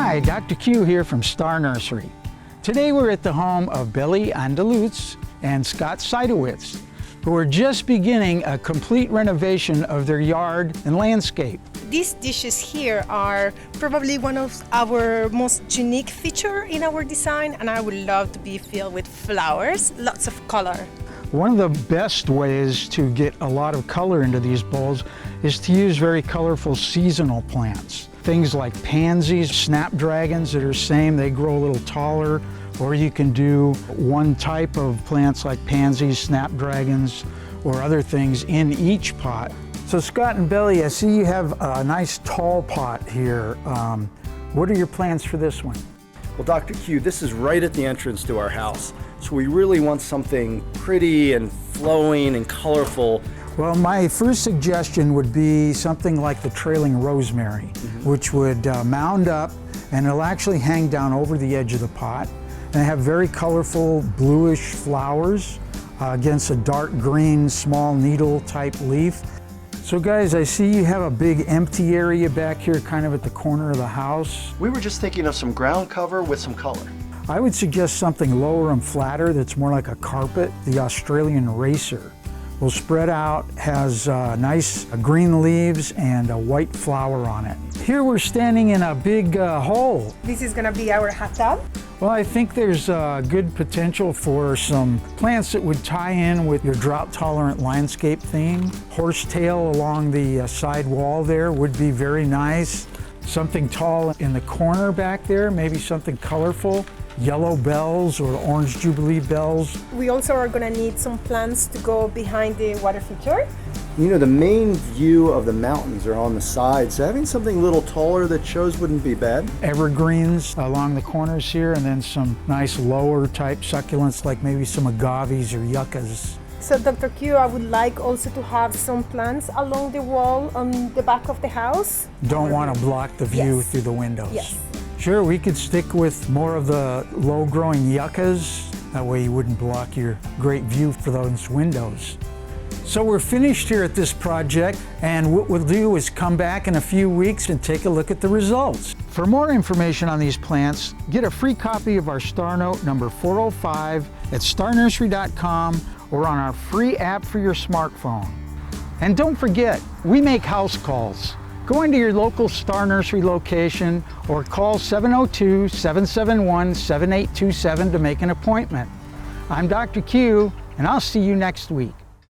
Hi, Dr. Q here from Star Nursery. Today we're at the home of Billy Andalutz and Scott Seidowitz, who are just beginning a complete renovation of their yard and landscape. These dishes here are probably one of our most unique feature in our design, and I would love to be filled with flowers, lots of color. One of the best ways to get a lot of color into these bowls is to use very colorful seasonal plants. Things like pansies, snapdragons that are same, they grow a little taller, or you can do one type of plants like pansies, snapdragons, or other things in each pot. So Scott and Billy, I see you have a nice tall pot here. What are your plans for this one? Well, Dr. Q, this is right at the entrance to our house. So we really want something pretty and flowing and colorful. Well, my first suggestion would be something like the trailing rosemary, which would mound up and it'll actually hang down over the edge of the pot and have very colorful bluish flowers against a dark green small needle type leaf. So guys, I see you have a big empty area back here kind of at the corner of the house. We were just thinking of some ground cover with some color. I would suggest something lower and flatter that's more like a carpet. The Australian racer will spread out, has nice green leaves and a white flower on it. Here we're standing in a big hole. This is gonna be our hot tub. Well, I think there's good potential for some plants that would tie in with your drought-tolerant landscape theme. Horsetail along the side wall there would be very nice. Something tall in the corner back there, maybe something colorful. Yellow bells or orange jubilee bells. We also are gonna need some plants to go behind the water feature. You know, the main view of the mountains are on the side, so having something a little taller that shows wouldn't be bad. Evergreens along the corners here, and then some nice lower type succulents like maybe some agaves or yuccas. So Dr. Q, I would like also to have some plants along the wall on the back of the house. Don't want to block the view Yes. through the windows. Yes. Sure, we could stick with more of the low-growing yuccas. That way you wouldn't block your great view for those windows. So we're finished here at this project, and what we'll do is come back in a few weeks and take a look at the results. For more information on these plants, get a free copy of our Star Note number 405 at starnursery.com or on our free app for your smartphone. And don't forget, we make house calls. Go into your local Star Nursery location or call 702-771-7827 to make an appointment. I'm Dr. Q, and I'll see you next week.